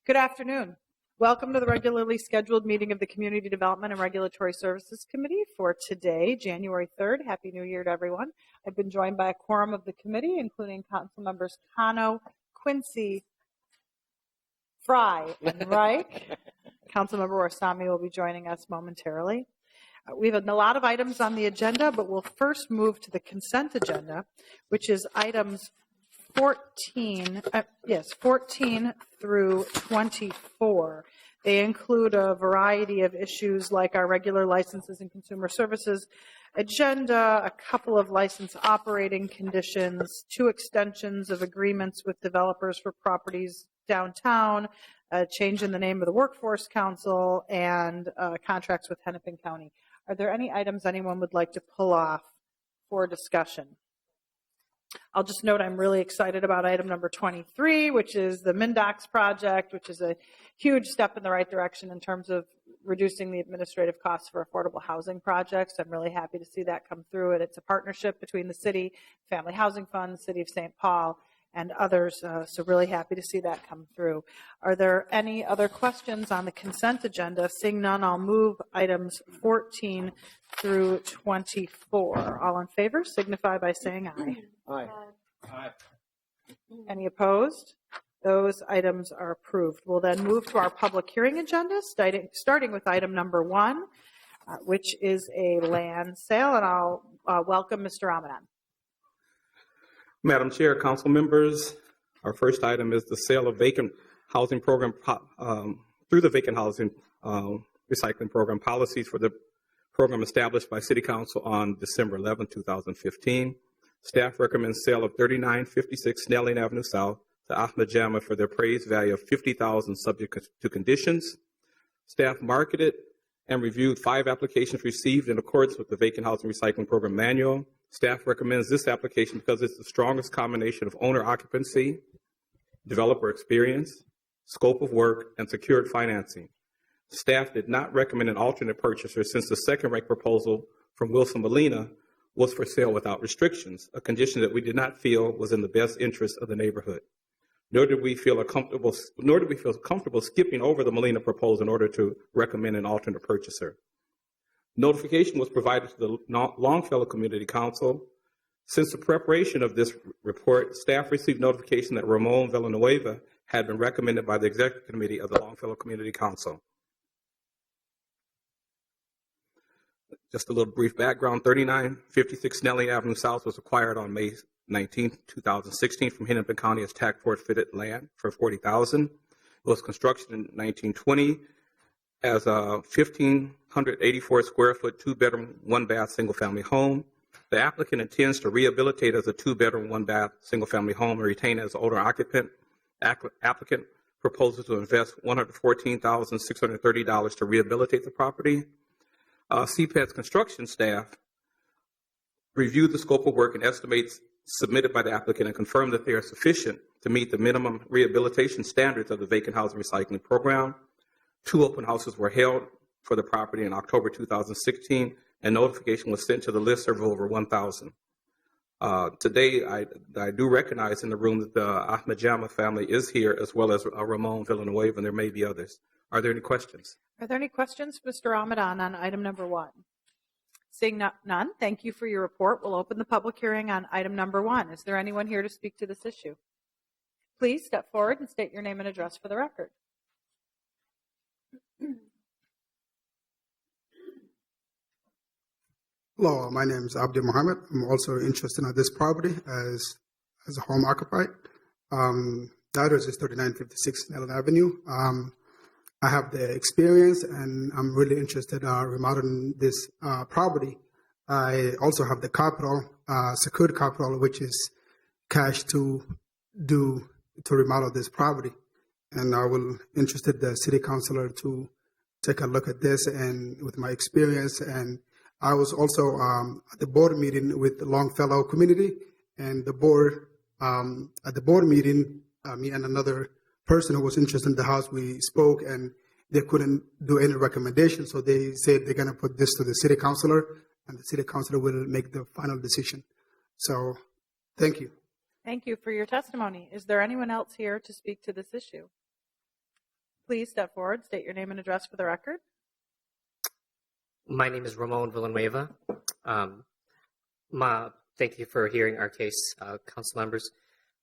Good afternoon. Welcome to the regularly scheduled meeting of the Community Development and Regulatory Services Committee for today, January 3rd. Happy New Year to everyone. I've been joined by a quorum of the committee, including Council Members Cano, Quincy, Fry, and Reich. Councilmember Warsame will be joining us momentarily. We have a lot of items on the agenda, but we'll first move to the consent agenda, which is items 14 through 24. They include a variety of issues like our regular licenses and consumer services agenda, a couple of license operating conditions, 2 extensions of agreements with developers for properties downtown, a change in the name of the Workforce Council, and contracts with Hennepin County. Are there any items anyone would like to pull off for discussion? I'll just note I'm really excited about item number 23, which is the Mindocs project, which is a huge step in the right direction in terms of reducing the administrative costs for affordable housing projects. I'm really happy to see that come through, and it's a partnership between the city, Family Housing Fund, the City of St. Paul, and others, so really happy to see that come through. Are there any other questions on the consent agenda? Seeing none, I'll move items 14 through 24. All in favor signify by saying aye. Aye. Aye. Any opposed? Those items are approved. We'll then move to our public hearing agenda, starting with item number 1, which is a land sale, and I'll welcome Mr. Ramadan. Madam Chair, council members, our first item is the sale of vacant housing program through the vacant housing recycling program policies for the program established by City Council on December 11, 2015. Staff recommends sale of 3956 Snelling Avenue South to Ahmed Jama for the appraised value of $50,000 subject to conditions. Staff marketed and reviewed 5 applications received in accordance with the Vacant Housing Recycling Program Manual. Staff recommends this application because it's the strongest combination of owner occupancy, developer experience, scope of work, and secured financing. Staff did not recommend an alternate purchaser since the second rate proposal from Wilson Molina was for sale without restrictions, a condition that we did not feel was in the best interest of the neighborhood. Nor did we feel comfortable skipping over the Molina proposal in order to recommend an alternate purchaser. Notification was provided to the Longfellow Community Council. Since the preparation of this report, staff received notification that Ramon Villanueva had been recommended by the Executive Committee of the Longfellow Community Council. Just a little brief background, 3956 Snelling Avenue South was acquired on May 19, 2016 from Hennepin County as tax forfeited land for $40,000. It was constructed in 1920 as a 1,584 square foot, 2-bedroom, 1-bath, single-family home. The applicant intends to rehabilitate as a 2-bedroom, 1-bath, single-family home and retain it as owner occupant. Applicant proposes to invest $114,630 to rehabilitate the property. CPAD's construction staff reviewed the scope of work and estimates submitted by the applicant and confirmed that they are sufficient to meet the minimum rehabilitation standards of the Vacant Housing Recycling Program. 2 open houses were held for the property in October 2016, and notification was sent to the listserv of over 1,000. Today, I do recognize in the room that the Ahmed Jama family is here, as well as Ramon Villanueva, and there may be others. Are there any questions? Are there any questions, Mr. Ramadan, on item number 1? Seeing none, thank you for your report. We'll open the public hearing on item number 1. Is there anyone here to speak to this issue? Please step forward and state your name and address for the record. Hello, my name is Abdi Mohammed. I'm also interested in this property as a home occupied. The address is 3956 Snelling Avenue. I have the experience, and I'm really interested in remodeling this property. I also have the capital, secured capital, which is cash to remodel this property. And I will interested the city councilor to take a look at this, and with my experience. And I was also at the board meeting with the Longfellow community, and the board at the board meeting, me and another person who was interested in the house, we spoke, and they couldn't do any recommendation. So they said they're going to put this to the city councilor, and the city councilor will make the final decision. So thank you. Thank you for your testimony. Is there anyone else here to speak to this issue? Please step forward, state your name and address for the record. My name is Ramon Villanueva. Thank you for hearing our case, council members.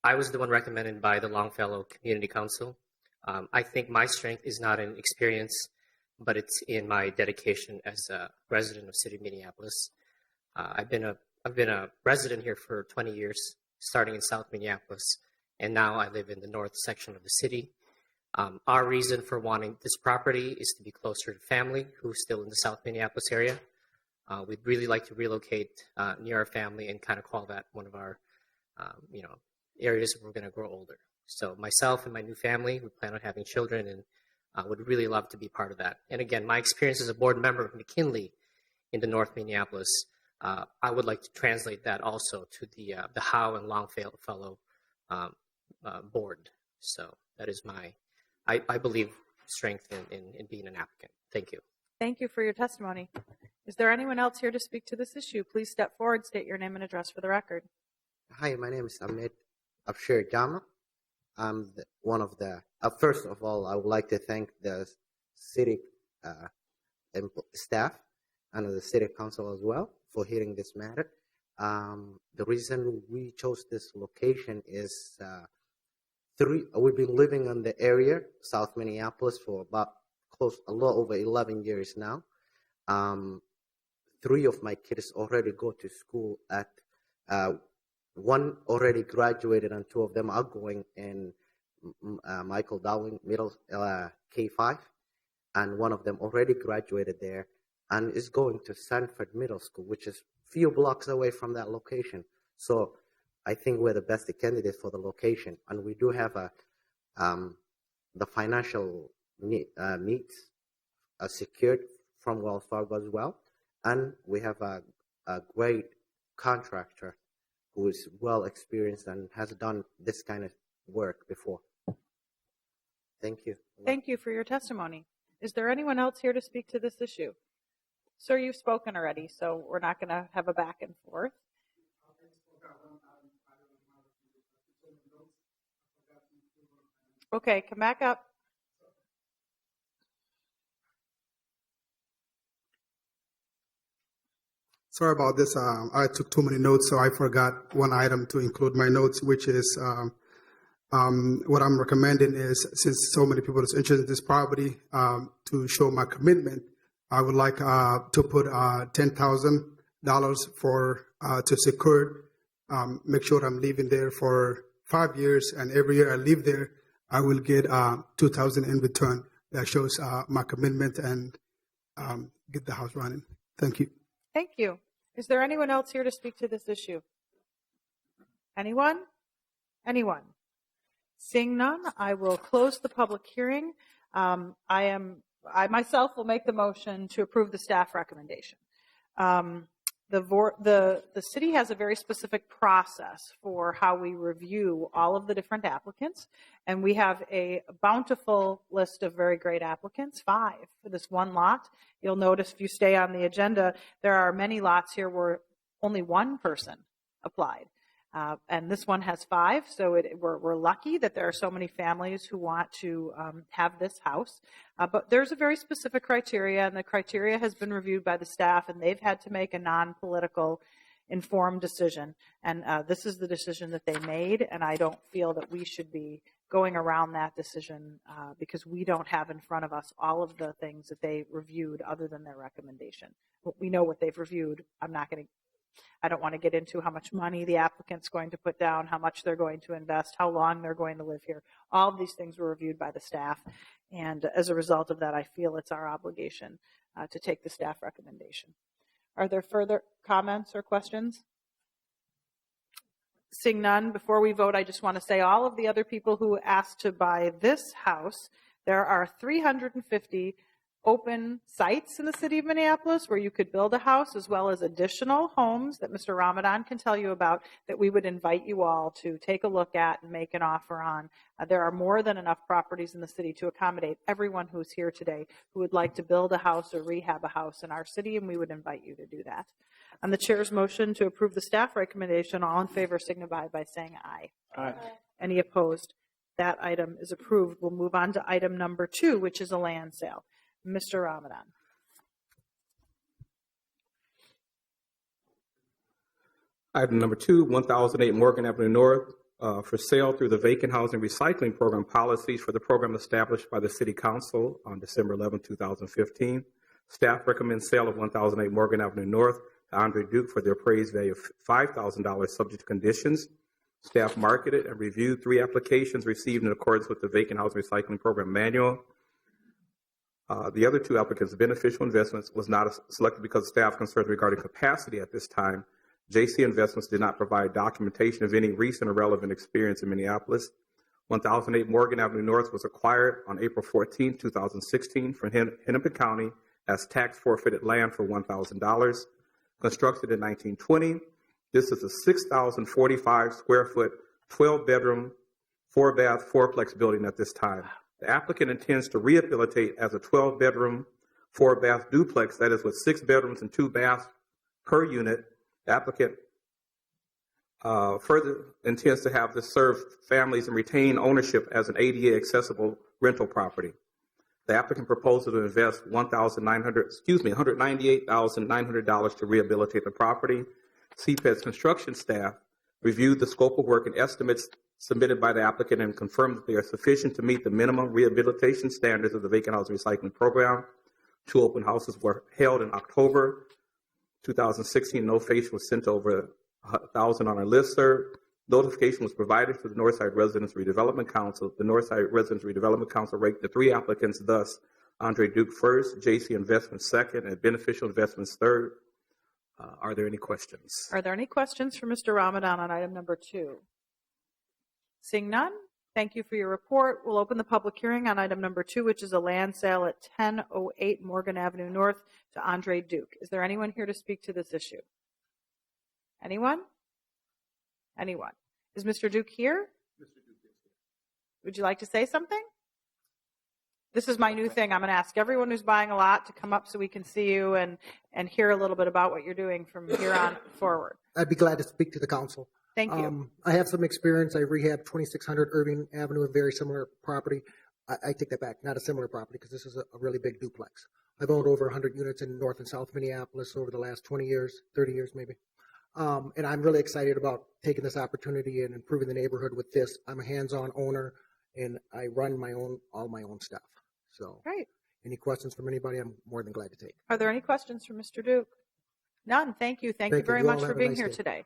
I was the one recommended by the Longfellow Community Council. I think my strength is not in experience, but it's in my dedication as a resident of City of Minneapolis. I've been a resident here for 20 years, starting in South Minneapolis, and now I live in the north section of the city. Our reason for wanting this property is to be closer to family who's still in the South Minneapolis area. We'd really like to relocate near our family and kind of call that one of our, areas where we're going to grow older. So myself and my new family, we plan on having children and would really love to be part of that. And again, my experience as a board member of McKinley in the North Minneapolis, I would like to translate that also to the Howe and Longfellow board. So that is I believe, strength in being an applicant. Thank you. Thank you for your testimony. Is there anyone else here to speak to this issue? Please step forward, state your name and address for the record. Hi, my name is Amit Afshir Jama. I'm one of the, first of all, I would like to thank the city staff and the city council as well for hearing this matter. The reason we chose this location is we've been living in the area, South Minneapolis, for about a little over 11 years now. 3 of my kids already go to school at, one already graduated and 2 of them are going in Michael Dowling Middle K5, and one of them already graduated there and is going to Sanford Middle School, which is a few blocks away from that location. So I think we're the best candidate for the location, and we do have the financial needs secured from Wells Fargo as well, and we have a great contractor who is well experienced and has done this kind of work before. Thank you. Thank you for your testimony. Is there anyone else here to speak to this issue? Sir, you've spoken already, so we're not going to have a back and forth. Okay, come back up. Sorry about this. I took too many notes, so I forgot one item to include my notes, which is what I'm recommending is, since so many people are interested in this property, to show my commitment, I would like to put $10,000 for to secure, make sure I'm living there for 5 years, and every year I live there, I will get $2,000 in return. That shows my commitment and get the house running. Thank you. Thank you. Is there anyone else here to speak to this issue? Anyone? Anyone? Seeing none, I will close the public hearing. I myself will make the motion to approve the staff recommendation. The city has a very specific process for how we review all of the different applicants, and we have a bountiful list of very great applicants, 5 for this one lot. You'll notice if you stay on the agenda, there are many lots here where only one person applied. And this one has 5, so we're lucky that there are so many families who want to have this house. But there's a very specific criteria, and the criteria has been reviewed by the staff, and they've had to make a non-political, informed decision. And this is the decision that they made, and I don't feel that we should be going around that decision because we don't have in front of us all of the things that they reviewed other than their recommendation. We know what they've reviewed. I don't want to get into how much money the applicant's going to put down, how much they're going to invest, how long they're going to live here. All of these things were reviewed by the staff. And as a result of that, I feel it's our obligation to take the staff recommendation. Are there further comments or questions? Seeing none, before we vote, I just want to say all of the other people who asked to buy this house, there are 350 open sites in the city of Minneapolis where you could build a house, as well as additional homes that Mr. Ramadan can tell you about that we would invite you all to take a look at and make an offer on. There are more than enough properties in the city to accommodate everyone who's here today who would like to build a house or rehab a house in our city, and we would invite you to do that. On the chair's motion to approve the staff recommendation, all in favor signify by saying aye. Aye. Any opposed? That item is approved. We'll move on to item number 2, which is a land sale. Mr. Ramadan. Item number 2, 1008 Morgan Avenue North, for sale through the Vacant Housing Recycling Program policies for the program established by the City Council on December 11, 2015. Staff recommends sale of 1008 Morgan Avenue North to Andre Duke for the appraised value of $5,000 subject to conditions. Staff marketed and reviewed 3 applications received in accordance with the Vacant Housing Recycling Program manual. The other 2 applicants, Beneficial Investments, was not selected because of staff concerns regarding capacity at this time. JC Investments did not provide documentation of any recent or relevant experience in Minneapolis. 1008 Morgan Avenue North was acquired on April 14, 2016 from Hennepin County as tax forfeited land for $1,000. Constructed in 1920, this is a 6,045 square foot, 12-bedroom, 4-bath, 4-plex building at this time. The applicant intends to rehabilitate as a 12-bedroom, 4-bath duplex, that is with 6 bedrooms and 2 baths per unit. The applicant further intends to have this serve families and retain ownership as an ADA accessible rental property. The applicant proposes to invest $198,900 to rehabilitate the property. CPED's construction staff reviewed the scope of work and estimates submitted by the applicant and confirmed that they are sufficient to meet the minimum rehabilitation standards of the Vacant Housing Recycling Program. 2 open houses were held in October 2016. Notification was sent to over 1,000 on our listserv. Notification was provided to the Northside Residents Redevelopment Council. The Northside Residents Redevelopment Council ranked the 3 applicants thus: Andre Duke first, JC Investments second, and Beneficial Investments third. Are there any questions? Are there any questions for Mr. Ramadan on item number 2? Seeing none, thank you for your report. We'll open the public hearing on item number 2, which is a land sale at 1008 Morgan Avenue North to Andre Duke. Is there anyone here to speak to this issue? Anyone? Anyone? Is Mr. Duke here? Mr. Duke is here. Would you like to say something? This is my new thing. I'm going to ask everyone who's buying a lot to come up so we can see you and hear a little bit about what you're doing from here on forward. I'd be glad to speak to the council. Thank you. I have some experience. I rehabbed 2600 Irving Avenue, a very similar property. I take that back, not a similar property, because this is a really big duplex. I've owned over 100 units in North and South Minneapolis over the last 20 years, 30 years maybe. And I'm really excited about taking this opportunity and improving the neighborhood with this. I'm a hands-on owner, and I run all my own stuff. So, Great. Any questions from anybody, I'm more than glad to take. Are there any questions for Mr. Duke? None. Thank you. Thank you very much for being here today.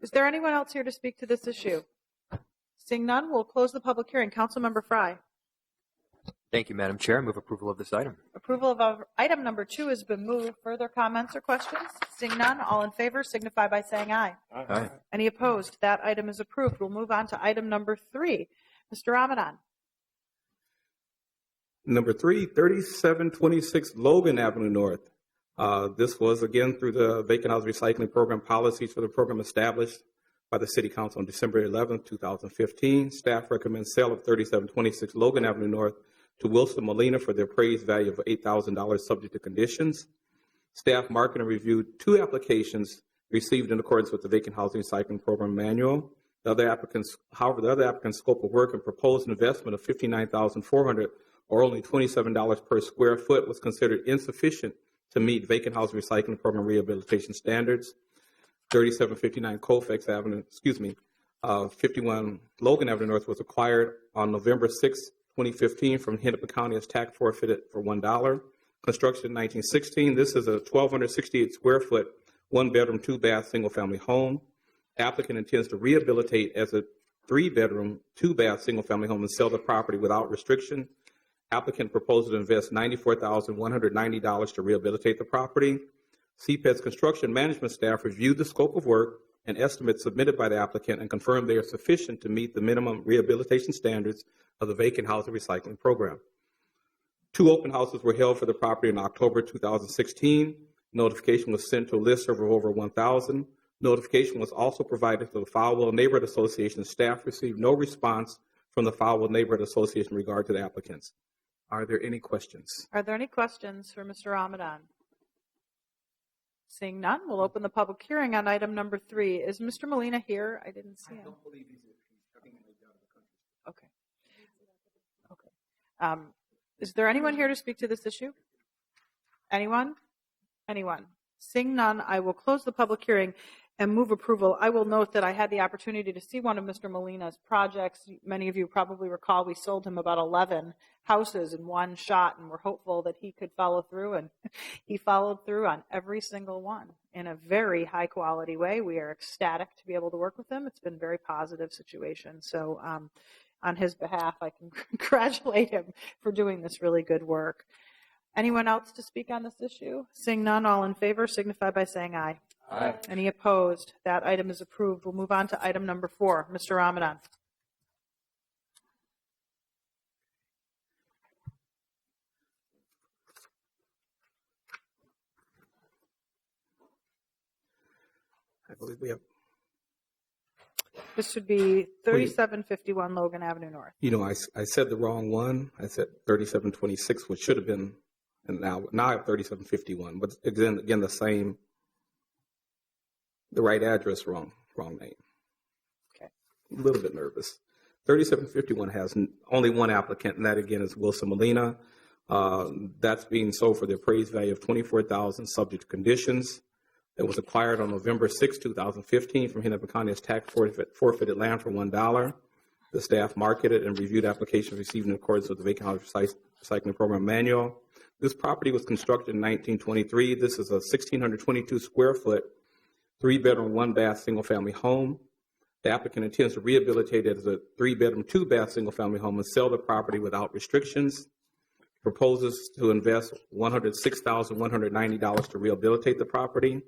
Is there anyone else here to speak to this issue? Seeing none, we'll close the public hearing. Councilmember Fry. Thank you, Madam Chair. I move approval of this item. Approval of item number 2 has been moved. Further comments or questions? Seeing none, all in favor signify by saying aye. Aye. Any opposed? That item is approved. We'll move on to item number 3. Mr. Ramadan. Number 3, 3726 Logan Avenue North. This was, again, through the Vacant Housing Recycling Program policies for the program established by the City Council on December 11, 2015. Staff recommends sale of 3726 Logan Avenue North to Wilson Molina for the appraised value of $8,000 subject to conditions. Staff marketed and reviewed 2 applications received in accordance with the Vacant Housing Recycling Program manual. The other applicants' scope of work and proposed investment of $59,400 or only $27 per square foot was considered insufficient to meet Vacant Housing Recycling Program rehabilitation standards. 3759 Colfax Avenue, 51 Logan Avenue North was acquired on November 6, 2015 from Hennepin County as tax forfeited for $1. Construction in 1916. This is a 1,268 square foot, 1-bedroom, 2-bath, single-family home. Applicant intends to rehabilitate as a 3-bedroom, 2-bath, single-family home and sell the property without restriction. Applicant proposes to invest $94,190 to rehabilitate the property. CPED's construction management staff reviewed the scope of work and estimates submitted by the applicant and confirmed they are sufficient to meet the minimum rehabilitation standards of the Vacant Housing Recycling Program. 2 open houses were held for the property in October 2016. Notification was sent to a listserv of over 1,000. Notification was also provided to the Fowlville Neighborhood Association. Staff received no response from the Fowlville Neighborhood Association in regard to the applicants. Are there any questions? Are there any questions for Mr. Ramadan? Seeing none, we'll open the public hearing on item number 3. Is Mr. Molina here? I didn't see him. I don't believe he's coming out of the country. Okay. Is there anyone here to speak to this issue? Anyone? Anyone? Seeing none, I will close the public hearing and move approval. I will note that I had the opportunity to see one of Mr. Molina's projects. Many of you probably recall we sold him about 11 houses in one shot, and we're hopeful that he could follow through, and he followed through on every single one in a very high quality way. We are ecstatic to be able to work with him. It's been a very positive situation. So on his behalf, I can congratulate him for doing this really good work. Anyone else to speak on this issue? Seeing none, all in favor signify by saying aye. Aye. Any opposed? That item is approved. We'll move on to item number 4. Mr. Ramadan. I believe we have. This would be 3751 Logan Avenue North. You know, I said the wrong one. I said 3726, which should have been, and now I have 3751. But again, the same, the right address, wrong name. Okay. A little bit nervous. 3751 has only one applicant, and that again is Wilson Molina. That's being sold for the appraised value of $24,000, subject to conditions. It was acquired on November 6, 2015 from Hennepin County as tax forfeited land for $1. The staff marketed and reviewed applications received in accordance with the Vacant House Recycling Program Manual. This property was constructed in 1923. This is a 1,622 square foot, 3-bedroom, 1-bath, single-family home. The applicant intends to rehabilitate it as a 3-bedroom, 2-bath, single-family home and sell the property without restrictions. Proposes to invest $106,190 to rehabilitate the property.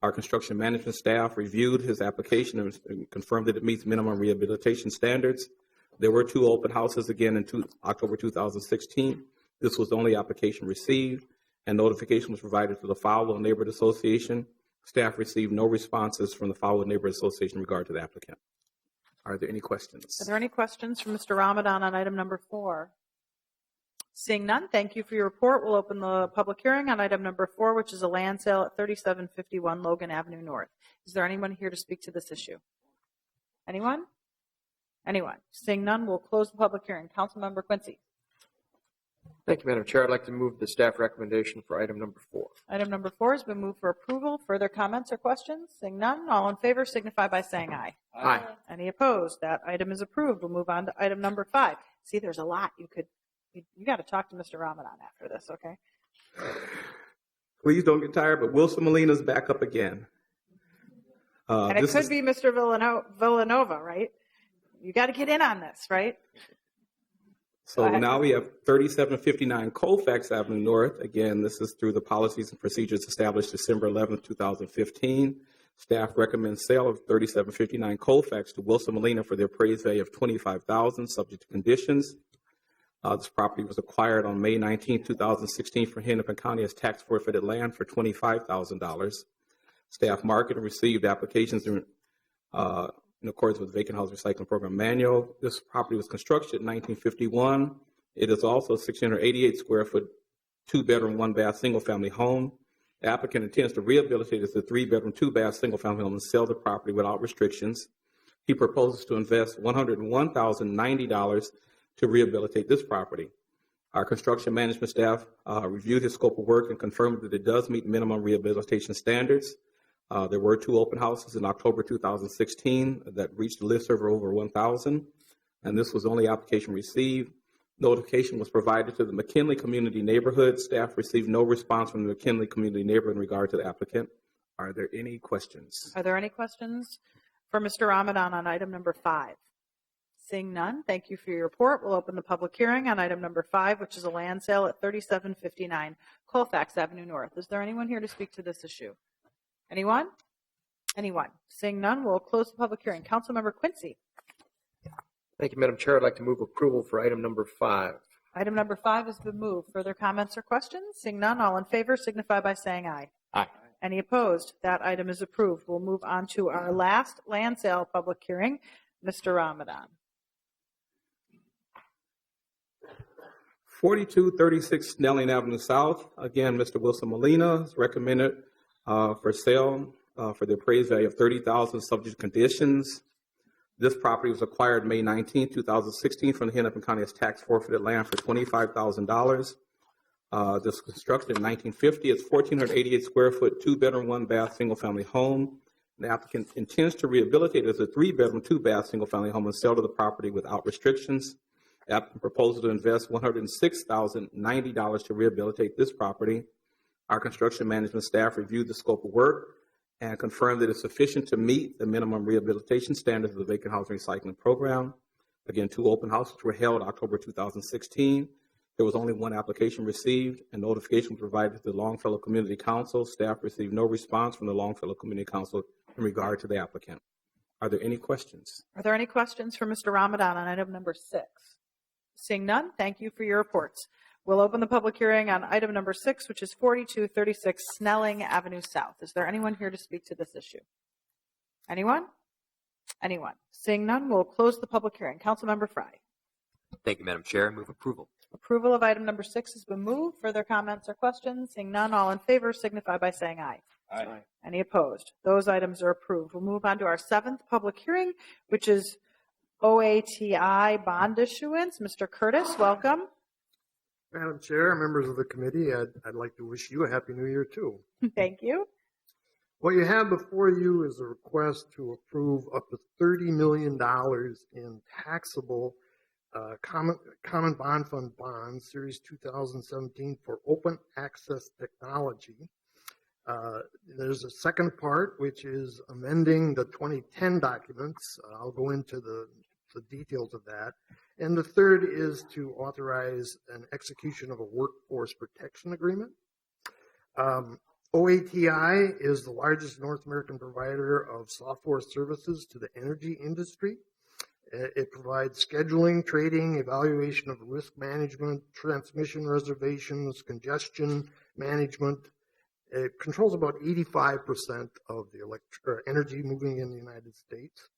Our construction management staff reviewed his application and confirmed that it meets minimum rehabilitation standards. There were 2 open houses again in October 2016. This was the only application received, and notification was provided to the Fowler Neighborhood Association. Staff received no responses from the Fowler Neighborhood Association in regard to the applicant. Are there any questions? Are there any questions from Mr. Ramadan on item number 4? Seeing none, thank you for your report. We'll open the public hearing on item number 4, which is a land sale at 3751 Logan Avenue North. Is there anyone here to speak to this issue? Anyone? Anyone? Seeing none, we'll close the public hearing. Councilmember Quincy. Thank you, Madam Chair. I'd like to move the staff recommendation for item number 4. Item number 4 has been moved for approval. Further comments or questions? Seeing none, all in favor signify by saying aye. Aye. Any opposed? That item is approved. We'll move on to item number 5. See, there's a lot you got to talk to Mr. Ramadan after this, okay? Please don't get tired, but Wilson Molina's back up again. And it could be Mr. Villanova, right? You got to get in on this, right? So now we have 3759 Colfax Avenue North. Again, this is through the policies and procedures established December 11th, 2015. Staff recommends sale of 3759 Colfax to Wilson Molina for the appraised value of $25,000, subject to conditions. This property was acquired on May 19, 2016 from Hennepin County as tax forfeited land for $25,000. Staff marketed and received applications in accordance with the Vacant House Recycling Program Manual. This property was constructed in 1951. It is also a 688 square foot, 2-bedroom, 1-bath, single-family home. The applicant intends to rehabilitate it as a 3-bedroom, 2-bath, single-family home and sell the property without restrictions. He proposes to invest $101,090 to rehabilitate this property. Our construction management staff reviewed his scope of work and confirmed that it does meet minimum rehabilitation standards. There were 2 open houses in October 2016 that reached a listserv of over 1,000, and this was the only application received. Notification was provided to the McKinley Community Neighborhood. Staff received no response from the McKinley Community Neighborhood in regard to the applicant. Are there any questions? Are there any questions for Mr. Ramadan on item number 5? Seeing none, thank you for your report. We'll open the public hearing on item number 5, which is a land sale at 3759 Colfax Avenue North. Is there anyone here to speak to this issue? Anyone? Anyone? Seeing none, we'll close the public hearing. Councilmember Quincy. Thank you, Madam Chair. I'd like to move approval for item number 5. Item number 5 has been moved. Further comments or questions? Seeing none, all in favor signify by saying aye. Aye. Any opposed? That item is approved. We'll move on to our last land sale public hearing. Mr. Ramadan. 4236 Snelling Avenue South. Again, Mr. Wilson Molina is recommended for sale for the appraised value of $30,000, subject to conditions. This property was acquired May 19, 2016 from the Hennepin County as tax forfeited land for $25,000. This was constructed in 1950. It's 1,488 square foot, 2-bedroom, 1-bath, single-family home. The applicant intends to rehabilitate it as a 3-bedroom, 2-bath, single-family home and sell to the property without restrictions. The applicant proposes to invest $106,090 to rehabilitate this property. Our construction management staff reviewed the scope of work and confirmed that it's sufficient to meet the minimum rehabilitation standards of the Vacant Housing Recycling Program. Again, 2 open houses were held October 2016. There was only 1 application received, and notification was provided to the Longfellow Community Council. Staff received no response from the Longfellow Community Council in regard to the applicant. Are there any questions? Are there any questions for Mr. Ramadan on item number 6? Seeing none, thank you for your reports. We'll open the public hearing on item number 6, which is 4236 Snelling Avenue South. Is there anyone here to speak to this issue? Anyone? Anyone? Seeing none, we'll close the public hearing. Councilmember Fry. Thank you, Madam Chair. Move approval. Approval of item number 6 has been moved. Further comments or questions? Seeing none, all in favor signify by saying aye. Aye. Any opposed? Those items are approved. We'll move on to our 7th public hearing, which is OATI Bond Issuance. Mr. Curtis, welcome. Madam Chair, members of the committee, I'd like to wish you a Happy New Year, too. Thank you. What you have before you is a request to approve up to $30 million in taxable Common Bond Fund bonds, Series 2017, for open access technology. There's a second part, which is amending the 2010 documents. I'll go into the details of that. And the third is to authorize an execution of a workforce protection agreement. OATI is the largest North American provider of software services to the energy industry. It provides scheduling, trading, evaluation of risk management, transmission reservations, congestion management. It controls about 85% of the energy moving in the United States.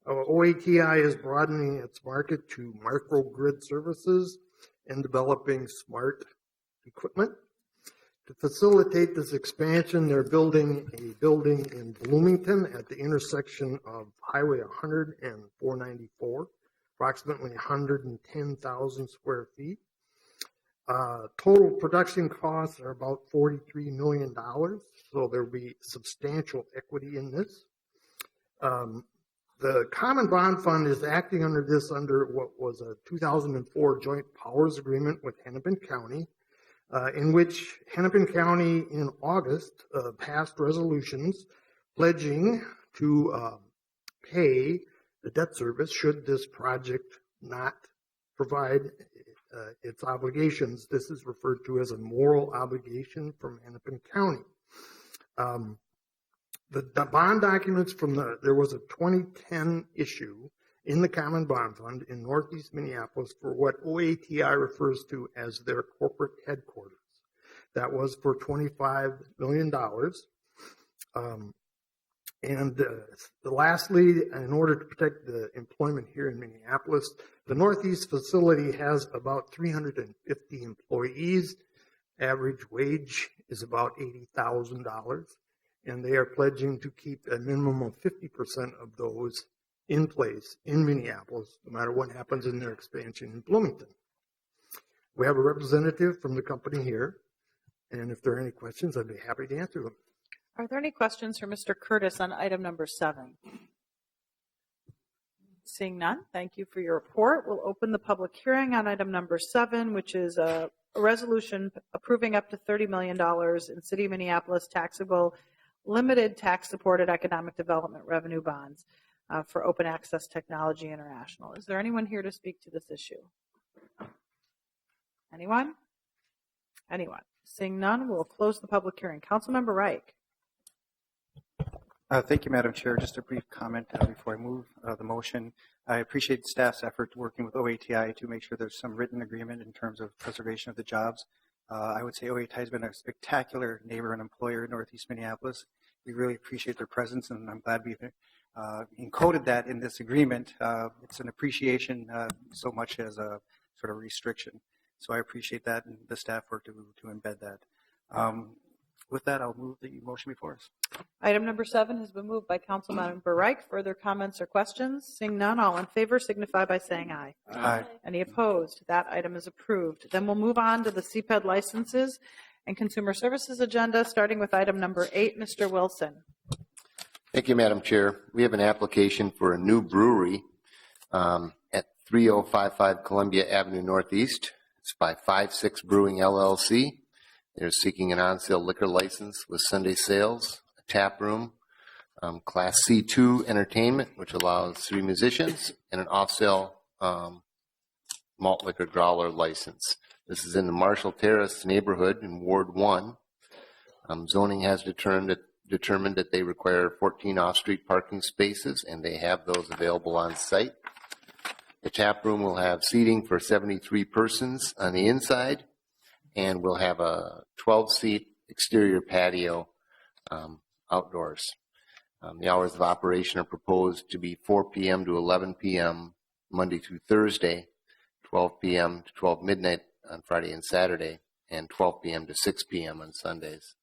OATI is broadening its market to microgrid services and developing smart equipment. To facilitate this expansion, they're building a building in Bloomington at the intersection of Highway 100 and 494, approximately 110,000 square feet. Total production costs are about $43 million, so there'll be substantial equity in this. The Common Bond Fund is acting under what was a 2004 Joint Powers Agreement with Hennepin County, in which Hennepin County in August passed resolutions pledging to pay the debt service should this project not provide its obligations. This is referred to as a moral obligation from Hennepin County. The bond documents there was a 2010 issue in the Common Bond Fund in Northeast Minneapolis for what OATI refers to as their corporate headquarters. That was for $25 million. Lastly, in order to protect the employment here in Minneapolis, the Northeast facility has about 350 employees. Average wage is about $80,000, and they are pledging to keep a minimum of 50% of those in place in Minneapolis, no matter what happens in their expansion in Bloomington. We have a representative from the company here, and if there are any questions, I'd be happy to answer them. Are there any questions for Mr. Curtis on item number 7? Seeing none, thank you for your report. We'll open the public hearing on item number 7, which is a resolution approving up to $30 million in City of Minneapolis taxable limited tax-supported economic development revenue bonds for Open Access Technology International. Is there anyone here to speak to this issue? Anyone? Anyone? Seeing none, we'll close the public hearing. Councilmember Reich. Thank you, Madam Chair. Just a brief comment before I move the motion. I appreciate staff's effort working with OATI to make sure there's some written agreement in terms of preservation of the jobs. I would say OATI has been a spectacular neighbor and employer in Northeast Minneapolis. We really appreciate their presence, and I'm glad we've encoded that in this agreement. It's an appreciation so much as a sort of restriction. So I appreciate that and the staff work to embed that. With that, I'll move the motion before us. Item number 7 has been moved by Councilmember Reich. Further comments or questions? Seeing none, all in favor signify by saying aye. Aye. Any opposed? That item is approved. Then we'll move on to the CPED licenses and consumer services agenda, starting with item number 8. Mr. Wilson. Thank you, Madam Chair. We have an application for a new brewery at 3055 Columbia Avenue Northeast. It's by 56 Brewing LLC. They're seeking an on-sale liquor license with Sunday sales, a tap room, Class C2 entertainment, which allows 3 musicians, and an off-sale malt liquor growler license. This is in the Marshall Terrace neighborhood in Ward 1. Zoning has determined that they require 14 off-street parking spaces, and they have those available on site. The tap room will have seating for 73 persons on the inside, and we'll have a 12-seat exterior patio outdoors. The hours of operation are proposed to be 4 p.m. to 11 p.m. Monday through Thursday, 12 p.m. to 12 midnight on Friday and Saturday, and 12 p.m. to 6 p.m. on Sundays.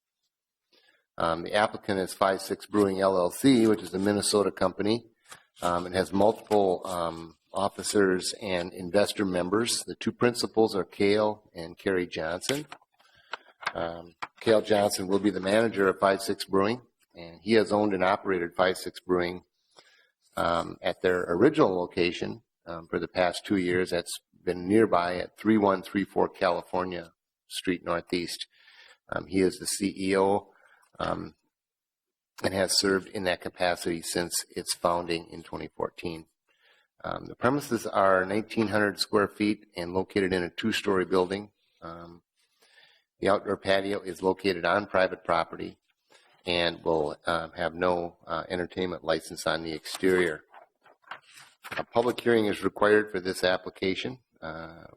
The applicant is 56 Brewing LLC, which is a Minnesota company. It has multiple officers and investor members. The 2 principals are Cale and Kerry Johnson. Cale Johnson will be the manager of 56 Brewing, and he has owned and operated 56 Brewing at their original location for the past 2 years. That's been nearby at 3134 California Street Northeast. He is the CEO and has served in that capacity since its founding in 2014. The premises are 1,900 square feet and located in a 2-story building. The outdoor patio is located on private property and will have no entertainment license on the exterior. A public hearing is required for this application.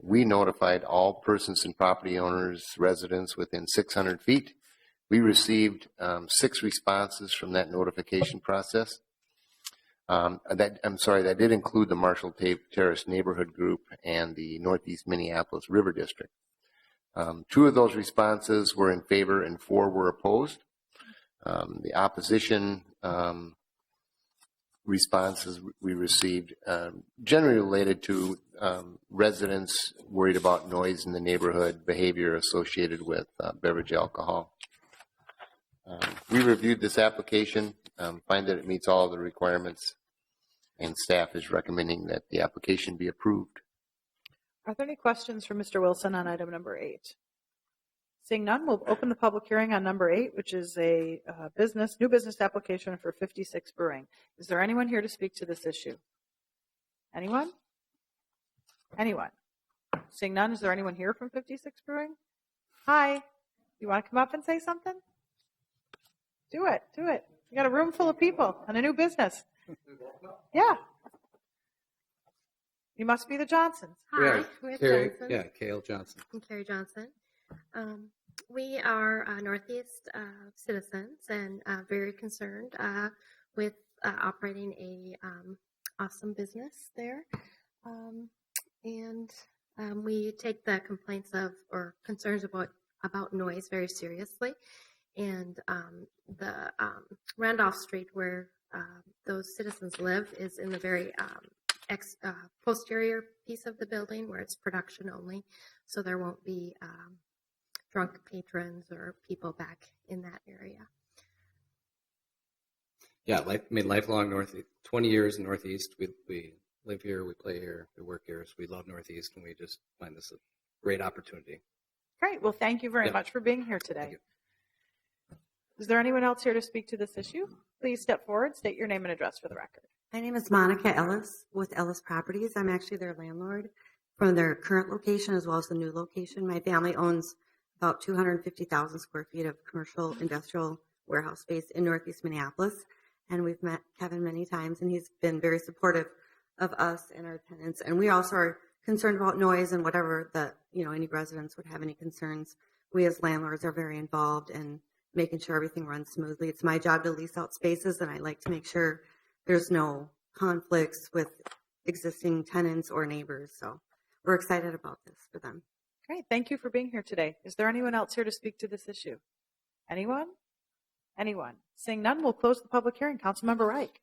We notified all persons and property owners, residents within 600 feet. We received 6 responses from that notification process. That did include the Marshall Terrace Neighborhood Group and the Northeast Minneapolis River District. 2 of those responses were in favor and 4 were opposed. The opposition responses we received generally related to residents worried about noise in the neighborhood, behavior associated with beverage alcohol. We reviewed this application, find that it meets all of the requirements, and staff is recommending that the application be approved. Are there any questions for Mr. Wilson on item number 8? Seeing none, we'll open the public hearing on number 8, which is a new business application for 56 Brewing. Is there anyone here to speak to this issue? Anyone? Anyone? Seeing none, is there anyone here from 56 Brewing? Hi. You want to come up and say something? Do it. Do it. You got a room full of people and a new business. Yeah. You must be the Johnsons. Hi, we're Johnson. Yeah, Cale Johnson. And Kerry Johnson. We are Northeast citizens and very concerned with operating a awesome business there. We take the complaints of or concerns about noise very seriously. And the Randolph Street where those citizens live is in the very posterior piece of the building where it's production only, so there won't be drunk patrons or people back in that area. Yeah, lifelong Northeast, 20 years in Northeast. We live here, we play here, we work here, so we love Northeast, and we just find this a great opportunity. Great. Well, thank you very much for being here today. Is there anyone else here to speak to this issue? Please step forward, state your name and address for the record. My name is Monica Ellis with Ellis Properties. I'm actually their landlord from their current location as well as the new location. My family owns about 250,000 square feet of commercial industrial warehouse space in Northeast Minneapolis. And we've met Kevin many times, and he's been very supportive of us and our tenants. And we also are concerned about noise and whatever that, any residents would have any concerns. We as landlords are very involved in making sure everything runs smoothly. It's my job to lease out spaces, and I like to make sure there's no conflicts with existing tenants or neighbors. So we're excited about this for them. Great. Thank you for being here today. Is there anyone else here to speak to this issue? Anyone? Anyone? Seeing none, we'll close the public hearing. Councilmember Reich.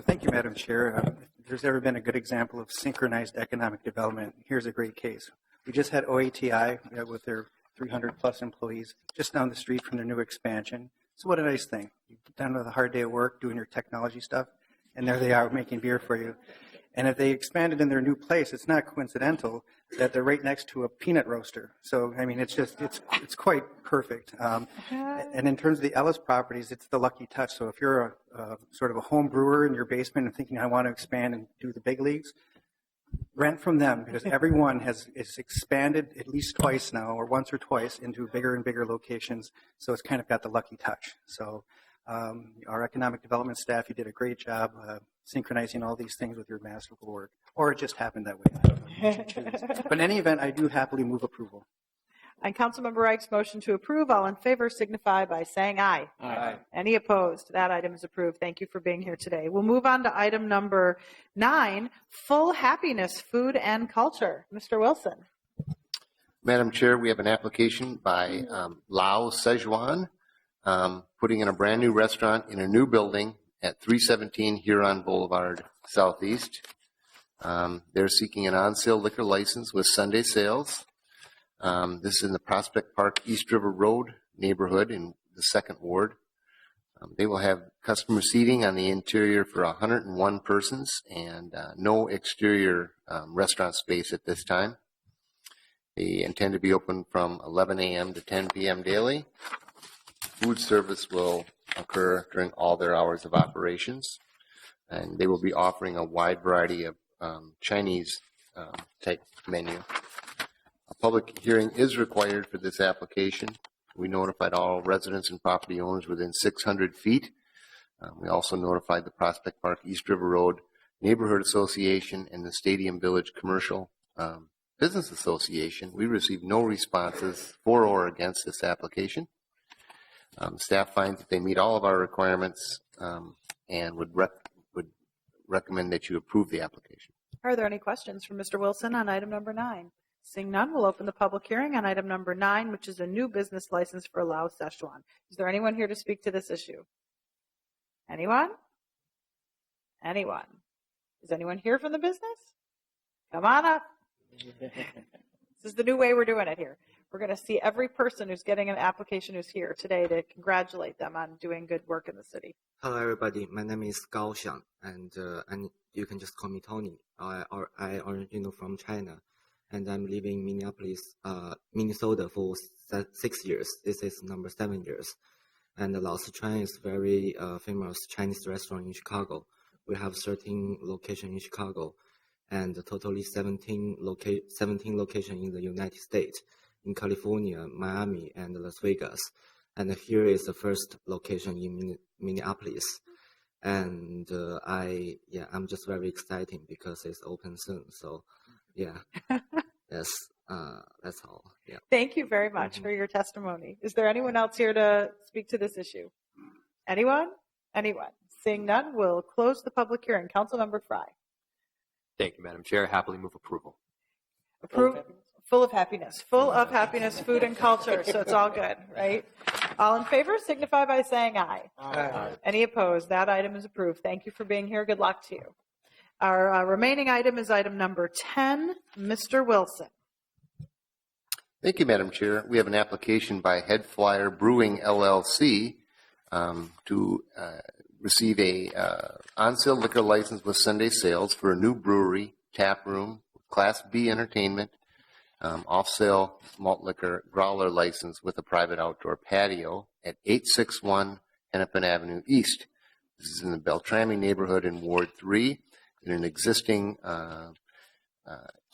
Thank you, Madam Chair. If there's ever been a good example of synchronized economic development, here's a great case. We just had OATI with their 300 plus employees just down the street from their new expansion. So what a nice thing. You get down to the hard day of work doing your technology stuff, and there they are making beer for you. And if they expanded in their new place, it's not coincidental that they're right next to a peanut roaster. So, I mean, it's quite perfect. And in terms of the Ellis properties, it's the lucky touch. So if you're a sort of a home brewer in your basement and thinking, I want to expand and do the big leagues, rent from them, because everyone is expanded at least twice now, or once or twice, into bigger and bigger locations. So it's kind of got the lucky touch. So our economic development staff, you did a great job synchronizing all these things with your masterful work. Or it just happened that way. I don't know. You should choose. But in any event, I do happily move approval. On Councilmember Reich's motion to approve, all in favor signify by saying aye. Aye. Any opposed? That item is approved. Thank you for being here today. We'll move on to item number 9, Full Happiness Food and Culture. Mr. Wilson. Madam Chair, we have an application by Lao Szechuan, putting in a brand new restaurant in a new building at 317 Huron Boulevard Southeast. They're seeking an on-sale liquor license with Sunday sales. This is in the Prospect Park East River Road neighborhood in the 2nd Ward. They will have customer seating on the interior for 101 persons and no exterior restaurant space at this time. They intend to be open from 11 a.m. to 10 p.m. daily. Food service will occur during all their hours of operations, and they will be offering a wide variety of Chinese type menu. A public hearing is required for this application. We notified all residents and property owners within 600 feet. We also notified the Prospect Park East River Road Neighborhood Association and the Stadium Village Commercial Business Association. We received no responses for or against this application. Staff finds that they meet all of our requirements and would recommend that you approve the application. Are there any questions for Mr. Wilson on item number 9? Seeing none, we'll open the public hearing on item number 9, which is a new business license for Lao Szechuan. Is there anyone here to speak to this issue? Anyone? Anyone? Is anyone here from the business? Come on up. This is the new way we're doing it here. We're going to see every person who's getting an application who's here today to congratulate them on doing good work in the city. Hello, everybody. My name is Gao Xiang, and you can just call me Tony. I originally from China, and I'm living in Minneapolis, Minnesota for 6 years. This is number 7 years. And Lao Szechuan is very famous Chinese restaurant in Chicago. We have 13 locations in Chicago, and totally 17 locations in the United States, in California, Miami, and Las Vegas. And here is the first location in Minneapolis. And I'm just very excited because it's open soon. So, yeah, yes, that's all. Yeah. Thank you very much for your testimony. Is there anyone else here to speak to this issue? Anyone? Anyone? Seeing none, we'll close the public hearing. Councilmember Fry. Thank you, Madam Chair. Happily move approval. Full of happiness, food and culture. So it's all good, right? All in favor signify by saying aye. Aye. Any opposed? That item is approved. Thank you for being here. Good luck to you. Our remaining item is item number 10, Mr. Wilson. Thank you, Madam Chair. We have an application by Head Flyer Brewing LLC to receive a on-sale liquor license with Sunday sales for a new brewery, tap room, Class B entertainment, off-sale malt liquor growler license with a private outdoor patio at 861 Hennepin Avenue East. This is in the Beltrami neighborhood in Ward 3 in an existing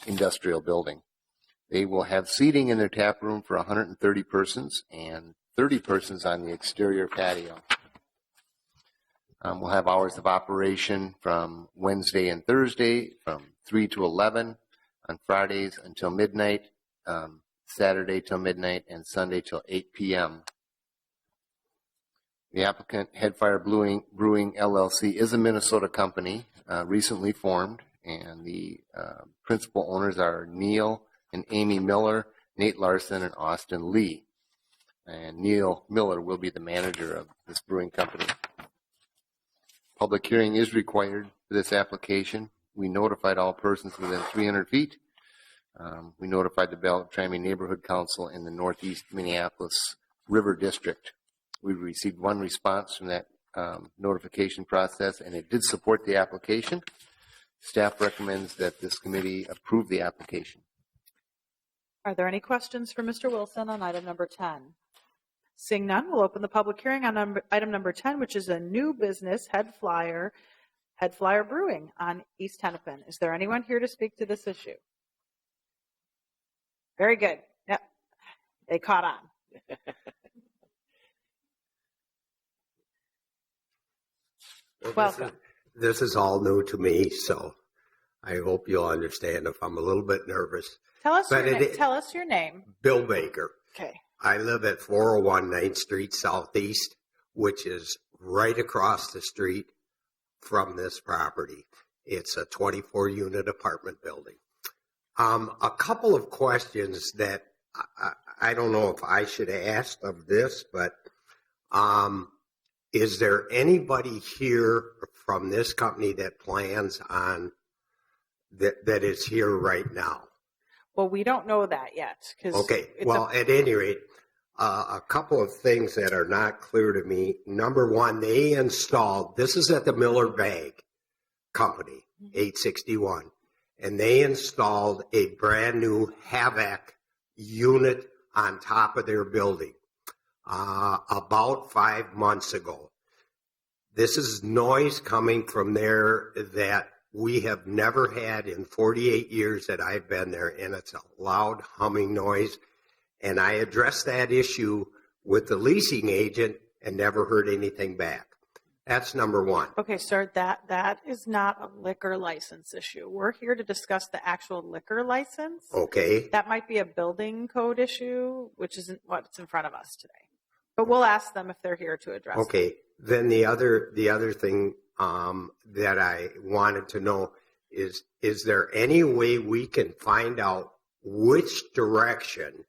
industrial building. They will have seating in their tap room for 130 persons and 30 persons on the exterior patio. We'll have hours of operation from Wednesday and Thursday from 3 to 11, on Fridays until midnight, Saturday till midnight, and Sunday till 8 p.m. The applicant, Headfire Brewing LLC, is a Minnesota company, recently formed, and the principal owners are Neil and Amy Miller, Nate Larson, and Austin Lee. and Neil Miller will be the manager of this brewing company. Public hearing is required for this application. We notified all persons within 300 feet. We notified the Beltrami Neighborhood Council in the Northeast Minneapolis River District. We received one response from that notification process, and it did support the application. Staff recommends that this committee approve the application. Are there any questions for Mr. Wilson on item number 10? Seeing none, we'll open the public hearing on item number 10, which is a new business, Head Flyer Brewing on East Hennepin. Is there anyone here to speak to this issue? Very good. Yep. They caught on. Welcome. This is all new to me, so I hope you'll understand if I'm a little bit nervous. Tell us your name. Bill Baker. Okay. I live at 401 9th Street Southeast, which is right across the street from this property. It's a 24-unit apartment building. A couple of questions that I don't know if I should ask of this, but is there anybody here from this company that plans on that is here right now? Well, we don't know that yet. Okay. Well, at any rate, a couple of things that are not clear to me. Number one, they installed, this is at the Miller Bag Company, 861, and they installed a brand new Havoc unit on top of their building about 5 months ago. This is noise coming from there that we have never had in 48 years that I've been there, and it's a loud humming noise. And I addressed that issue with the leasing agent and never heard anything back. That's number one. Okay, sir, that is not a liquor license issue. We're here to discuss the actual liquor license. Okay. That might be a building code issue, which isn't what's in front of us today. But we'll ask them if they're here to address it. Okay. Then the other thing that I wanted to know is there any way we can find out which direction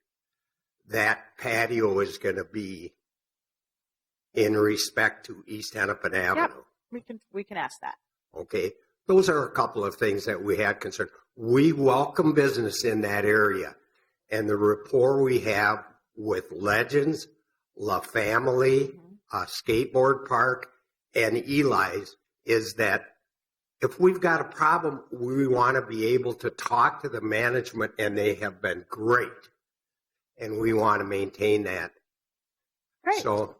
that patio is going to be in respect to East Hennepin Avenue? Yep, we can ask that. Okay. Those are a couple of things that we had concern. We welcome business in that area, and the rapport we have with Legends, La Family, Skateboard Park, and Eli's is that if we've got a problem, we want to be able to talk to the management, and they have been great, and we want to maintain that. Great. So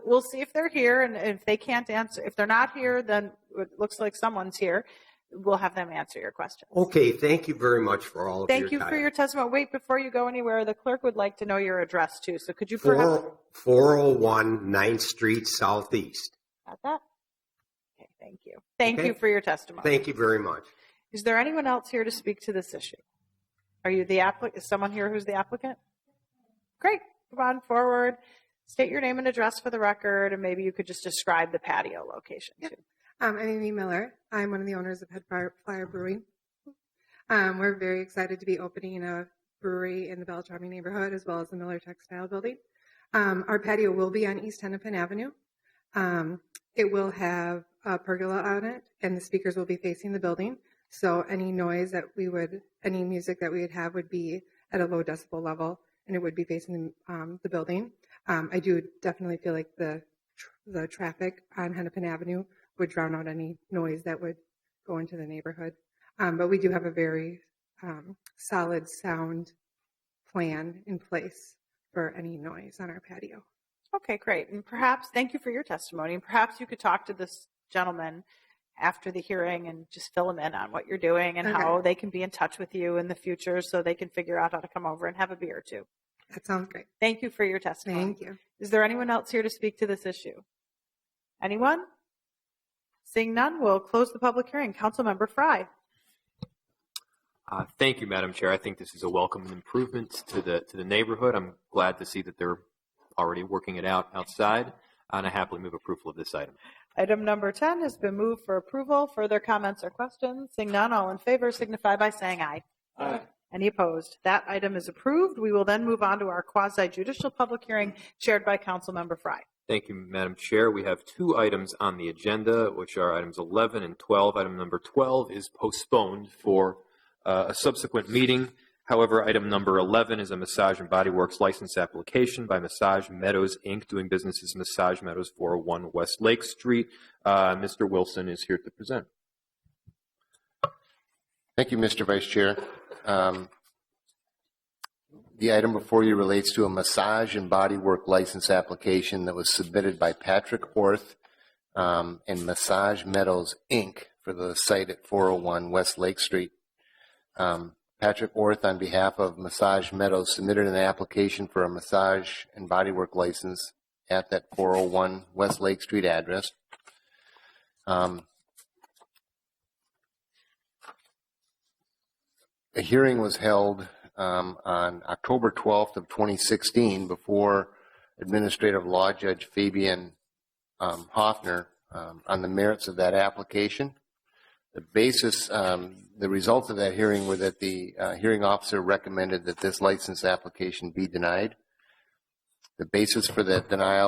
we'll see if they're here, and if they can't answer, if they're not here, then it looks like someone's here. We'll have them answer your question. Okay, thank you very much for all of your time. Thank you for your testimony. Wait, before you go anywhere, the clerk would like to know your address too. So could you perhaps 401 9th Street Southeast. Got that? Okay, thank you. Thank you for your testimony. Thank you very much. Is there anyone else here to speak to this issue? Are you the applicant? Is someone here who's the applicant? Great. Come on forward. State your name and address for the record, and maybe you could just describe the patio location too. I'm Amy Miller. I'm one of the owners of Head Flyer Brewing. We're very excited to be opening a brewery in the Beltrami neighborhood as well as the Miller Textile Building. Our patio will be on East Hennepin Avenue. It will have a pergola on it, and the speakers will be facing the building. So any noise that any music that we would have would be at a low decibel level, and it would be facing the building. I do definitely feel like the traffic on Hennepin Avenue would drown out any noise that would go into the neighborhood. But we do have a very solid sound plan in place for any noise on our patio. Okay, great. And perhaps, thank you for your testimony. And perhaps you could talk to this gentleman after the hearing and just fill him in on what you're doing and how they can be in touch with you in the future so they can figure out how to come over and have a beer or two. That sounds great. Thank you for your testimony. Thank you. Is there anyone else here to speak to this issue? Anyone? Seeing none, we'll close the public hearing. Councilmember Fry. Thank you, Madam Chair. I think this is a welcome improvement to the neighborhood. I'm glad to see that they're already working it out outside, and I happily move approval of this item. Item number 10 has been moved for approval. Further comments or questions? Seeing none, all in favor signify by saying aye. Aye. Any opposed? That item is approved. We will then move on to our quasi-judicial public hearing chaired by Councilmember Frye. Thank you, Madam Chair. We have two items on the agenda, which are items 11 and 12. Item number 12 is postponed for a subsequent meeting. However, item number 11 is a Massage and Body Works license application by Massage Meadows, Inc., doing business as Massage Meadows, 401 West Lake Street. Mr. Wilson is here to present. Thank you, Mr. Vice Chair. The item before you relates to a Massage and Body Work license application that was submitted by Patrick Orth and Massage Meadows, Inc. for the site at 401 West Lake Street. Patrick Orth, on behalf of Massage Meadows, submitted an application for a massage and bodywork license at that 401 West Lake Street address. A hearing was held on October 12th of 2016 before Administrative Law Judge Fabian Hoffner on the merits of that application. The basis, the results of that hearing were that the hearing officer recommended that this license application be denied. The basis for that denial